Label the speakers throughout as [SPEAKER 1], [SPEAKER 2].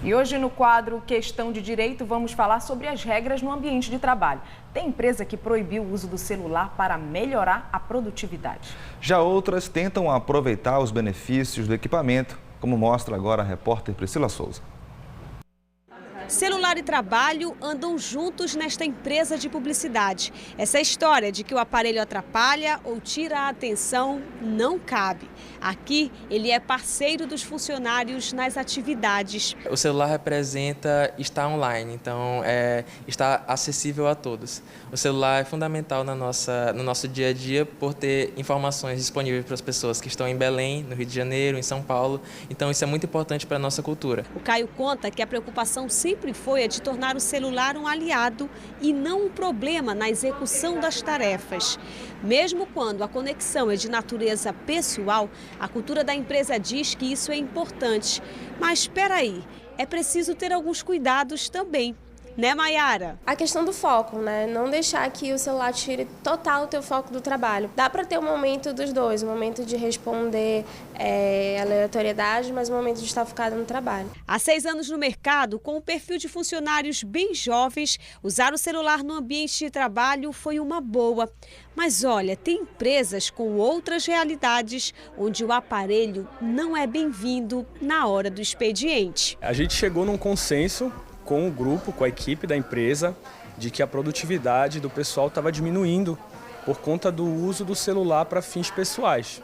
[SPEAKER 1] E hoje no quadro Questão de Direito vamos falar sobre as regras no ambiente de trabalho. Tem empresa que proibiu o uso do celular para melhorar a produtividade. Já outras tentam aproveitar os benefícios do equipamento, como mostra agora a repórter Priscila Souza.
[SPEAKER 2] Celular e trabalho andam juntos nesta empresa de publicidade. Essa história de que o aparelho atrapalha ou tira a atenção não cabe. Aqui, ele é parceiro dos funcionários nas atividades.
[SPEAKER 3] O celular representa estar online, então está acessível a todos. O celular é fundamental no nosso dia a dia por ter informações disponíveis para as pessoas que estão em Belém, no Rio de Janeiro, em São Paulo. Então isso é muito importante para a nossa cultura.
[SPEAKER 2] O Caio conta que a preocupação sempre foi a de tornar o celular um aliado e não um problema na execução das tarefas. Mesmo quando a conexão é de natureza pessoal, a cultura da empresa diz que isso é importante. Mas espera aí, é preciso ter alguns cuidados também. Né, Mayara?
[SPEAKER 4] A questão do foco, né? Não deixar que o celular tire total o teu foco do trabalho. Dá para ter um momento dos dois, um momento de responder aleatoriedade, mas um momento de estar focado no trabalho.
[SPEAKER 2] Há 6 anos no mercado, com um perfil de funcionários bem jovens, usar o celular no ambiente de trabalho foi uma boa. Mas olha, tem empresas com outras realidades, onde o aparelho não é bem-vindo na hora do expediente.
[SPEAKER 5] A gente chegou num consenso com o grupo, com a equipe da empresa, de que a produtividade do pessoal estava diminuindo por conta do uso do celular para fins pessoais.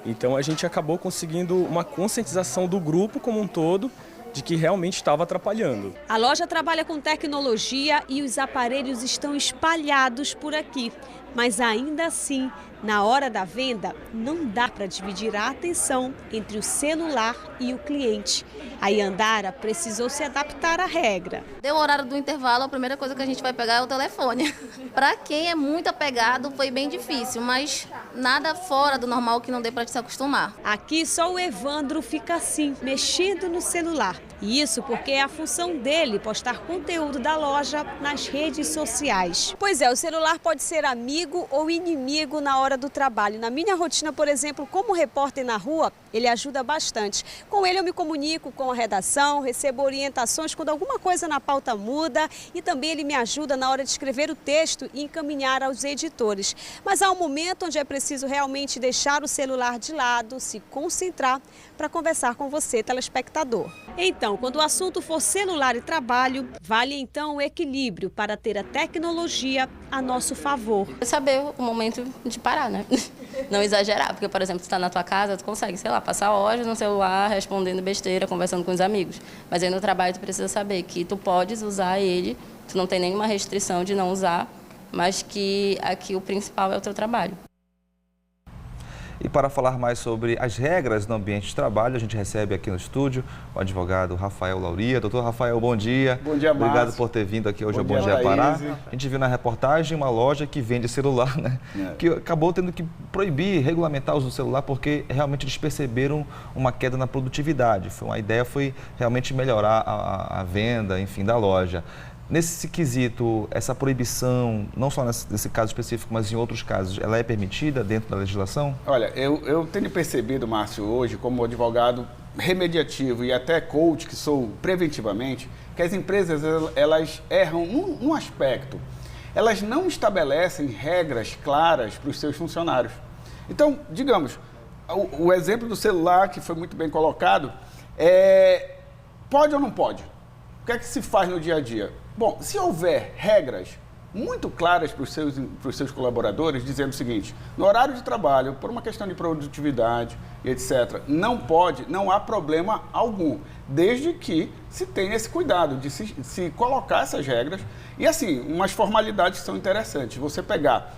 [SPEAKER 5] Então a gente acabou conseguindo uma conscientização do grupo como um todo de que realmente estava atrapalhando.
[SPEAKER 2] A loja trabalha com tecnologia e os aparelhos estão espalhados por aqui. Mas ainda assim, na hora da venda, não dá para dividir a atenção entre o celular e o cliente. A Yandara precisou se adaptar à regra.
[SPEAKER 6] Deu o horário do intervalo, a primeira coisa que a gente vai pegar é o telefone. Para quem é muito apegado, foi bem difícil, mas nada fora do normal que não dê para se acostumar.
[SPEAKER 2] Aqui só o Evandro fica assim, mexendo no celular. E isso porque é a função dele postar conteúdo da loja nas redes sociais. Pois é, o celular pode ser amigo ou inimigo na hora do trabalho. Na minha rotina, por exemplo, como repórter na rua, ele ajuda bastante. Com ele eu me comunico com a redação, recebo orientações quando alguma coisa na pauta muda e também ele me ajuda na hora de escrever o texto e encaminhar aos editores. Mas há um momento onde é preciso realmente deixar o celular de lado, se concentrar para conversar com você, telespectador. Então, quando o assunto for celular e trabalho, vale então o equilíbrio para ter a tecnologia a nosso favor.
[SPEAKER 6] Saber o momento de parar, né? Não exagerar, porque, por exemplo, tu está na tua casa, tu consegue, sei lá, passar horas no celular, respondendo besteira, conversando com os amigos. Mas aí no trabalho tu precisa saber que tu podes usar ele, tu não tem nenhuma restrição de não usar, mas que aqui o principal é o teu trabalho.
[SPEAKER 1] E para falar mais sobre as regras no ambiente de trabalho, a gente recebe aqui no estúdio o advogado Rafael Lauria. Doutor Rafael, bom dia.
[SPEAKER 7] Bom dia, Márcio.
[SPEAKER 1] Obrigado por ter vindo aqui hoje ao Bom Dia Pará. A gente viu na reportagem uma loja que vende celular, né? Que acabou tendo que proibir, regulamentar o uso do celular porque realmente eles perceberam uma queda na produtividade. A ideia foi realmente melhorar a venda, enfim, da loja. Nesse quesito, essa proibição, não só nesse caso específico, mas em outros casos, ela é permitida dentro da legislação?
[SPEAKER 7] Olha, eu tenho percebido, Márcio, hoje, como advogado remediativo e até coach, que sou preventivamente, que as empresas elas erram num aspecto. Elas não estabelecem regras claras para os seus funcionários. Então, digamos, o exemplo do celular, que foi muito bem colocado, pode ou não pode? O que é que se faz no dia a dia? Bom, se houver regras muito claras para os seus colaboradores, dizendo o seguinte: no horário de trabalho, por uma questão de produtividade e etc., não há problema algum, desde que se tenha esse cuidado de se colocar essas regras. E assim, umas formalidades que são interessantes. Você pegar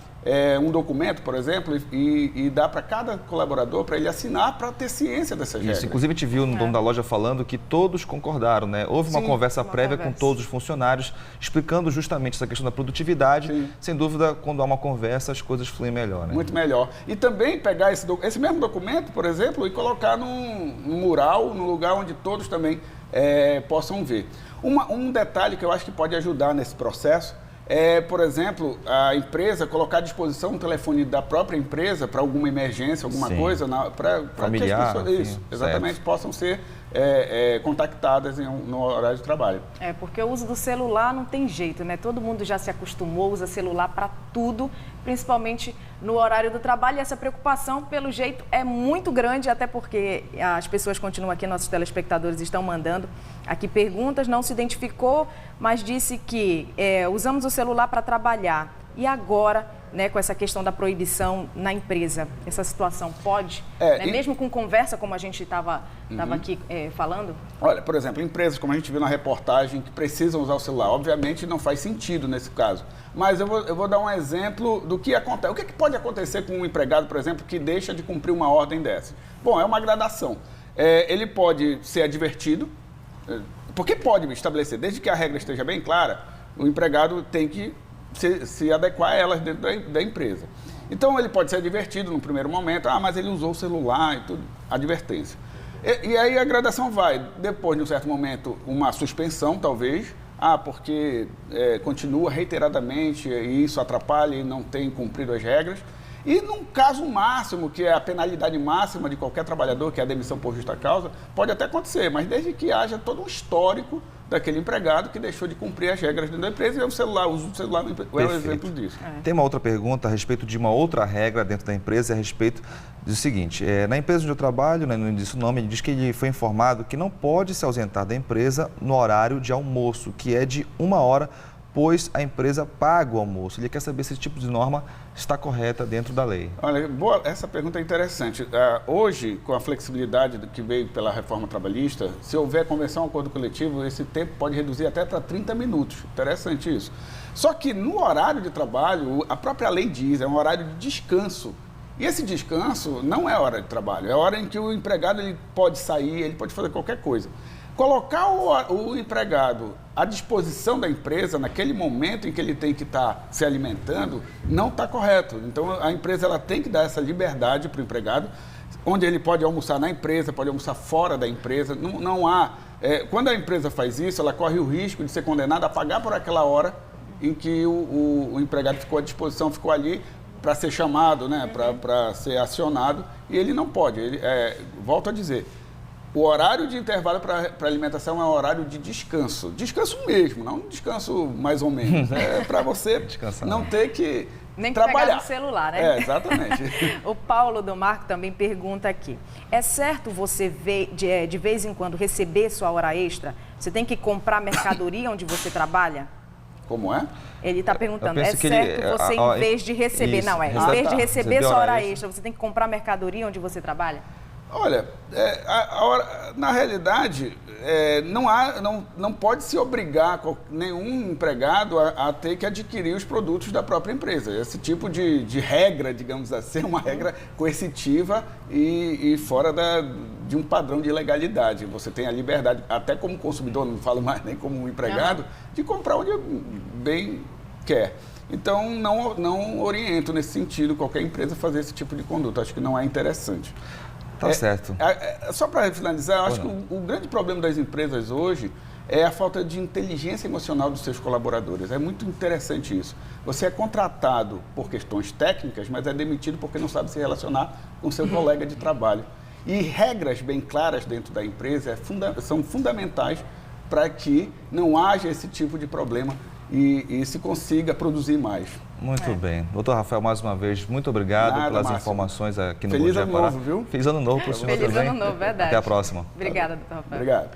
[SPEAKER 7] um documento, por exemplo, e dar para cada colaborador, para ele assinar, para ter ciência dessas regras.
[SPEAKER 1] Inclusive, a gente viu no dono da loja falando que todos concordaram, né? Houve uma conversa prévia com todos os funcionários, explicando justamente essa questão da produtividade. Sim. Sem dúvida, quando há uma conversa, as coisas fluem melhor, né?
[SPEAKER 7] Muito melhor. E também pegar esse mesmo documento, por exemplo, e colocar num mural, num lugar onde todos também possam ver. Um detalhe que eu acho que pode ajudar nesse processo por exemplo, a empresa colocar à disposição um telefone da própria empresa para alguma emergência, alguma coisa, para que as pessoas, exatamente, possam ser contactadas no horário de trabalho.
[SPEAKER 8] Porque o uso do celular não tem jeito, né? Todo mundo já se acostumou, usa celular para tudo, principalmente no horário do trabalho. E essa preocupação, pelo jeito, é muito grande, até porque as pessoas continuam aqui, nossos telespectadores estão mandando aqui perguntas, não se identificou, mas disse que usamos o celular para trabalhar. E agora, né, com essa questão da proibição na empresa, essa situação pode, mesmo com conversa, como a gente estava aqui falando?
[SPEAKER 7] Olha, por exemplo, empresas, como a gente viu na reportagem, que precisam usar o celular, obviamente não faz sentido nesse caso. Mas eu vou dar um exemplo do que acontece. O que pode acontecer com um empregado, por exemplo, que deixa de cumprir uma ordem dessa? Bom, é uma gradação. Ele pode ser advertido, porque pode estabelecer, desde que a regra esteja bem clara, o empregado tem que se adequar a elas dentro da empresa. Então, ele pode ser advertido no primeiro momento, mas ele usou o celular e tudo, advertência. E aí a gradação vai, depois de um certo momento, uma suspensão, talvez, porque continua reiteradamente e isso atrapalha e não tem cumprido as regras. E num caso máximo, que é a penalidade máxima de qualquer trabalhador, que é a demissão por justa causa, pode até acontecer, mas desde que haja todo um histórico daquele empregado que deixou de cumprir as regras dentro da empresa e o uso do celular é um exemplo disso.
[SPEAKER 1] Tem uma outra pergunta a respeito de uma outra regra dentro da empresa, a respeito do seguinte, na empresa onde eu trabalho, no início do nome, ele diz que ele foi informado que não pode se ausentar da empresa no horário de almoço, que é de 1 hora, pois a empresa paga o almoço. Ele quer saber se esse tipo de norma está correta dentro da lei.
[SPEAKER 7] Olha, essa pergunta é interessante. Hoje, com a flexibilidade que veio pela reforma trabalhista, se houver convenção, acordo coletivo, esse tempo pode reduzir até para 30 minutos. Interessante isso. Só que no horário de trabalho, a própria lei diz, é um horário de descanso. E esse descanso não é hora de trabalho, é hora em que o empregado ele pode sair, ele pode fazer qualquer coisa. Colocar o empregado à disposição da empresa naquele momento em que ele tem que estar se alimentando não está correto. Então, a empresa ela tem que dar essa liberdade para o empregado, onde ele pode almoçar na empresa, pode almoçar fora da empresa. Não há... quando a empresa faz isso, ela corre o risco de ser condenada a pagar por aquela hora em que o empregado ficou à disposição, ficou ali para ser chamado, né, para ser acionado, e ele não pode. Volto a dizer... O horário de intervalo para alimentação é um horário de descanso. Descanso mesmo, não um descanso mais ou menos. É para você descansar, não ter que
[SPEAKER 8] nem
[SPEAKER 7] trabalhar.
[SPEAKER 8] Pegar no celular, né?
[SPEAKER 7] Exatamente.
[SPEAKER 8] O Paulo do Marco também pergunta aqui. É certo você de vez em quando receber sua hora extra? Você tem que comprar mercadoria onde você trabalha?
[SPEAKER 7] Como é?
[SPEAKER 8] Ele está perguntando, é certo você, em vez de receber, em vez de receber sua hora extra, você tem que comprar mercadoria onde você trabalha?
[SPEAKER 7] Olha, na realidade, não pode se obrigar nenhum empregado a ter que adquirir os produtos da própria empresa. Esse tipo de regra, digamos assim, é uma regra coercitiva e fora de um padrão de legalidade. Você tem a liberdade, até como consumidor, não falo mais nem como empregado, de comprar onde bem quer. Então, não oriento nesse sentido qualquer empresa a fazer esse tipo de conduta. Acho que não é interessante.
[SPEAKER 1] Tá certo.
[SPEAKER 7] Só para finalizar, eu acho que o grande problema das empresas hoje é a falta de inteligência emocional dos seus colaboradores. É muito interessante isso. Você é contratado por questões técnicas, mas é demitido porque não sabe se relacionar com seu colega de trabalho. E regras bem claras dentro da empresa são fundamentais para que não haja esse tipo de problema e se consiga produzir mais.
[SPEAKER 1] Muito bem. Doutor Rafael, mais uma vez, muito obrigado pelas informações aqui no Bom Dia Pará.
[SPEAKER 7] Feliz ano novo, viu?
[SPEAKER 1] Feliz ano novo para o senhor também.
[SPEAKER 8] Feliz ano novo, verdade.
[SPEAKER 1] Até a próxima.
[SPEAKER 8] Obrigada, doutor Rafael.
[SPEAKER 7] Obrigado.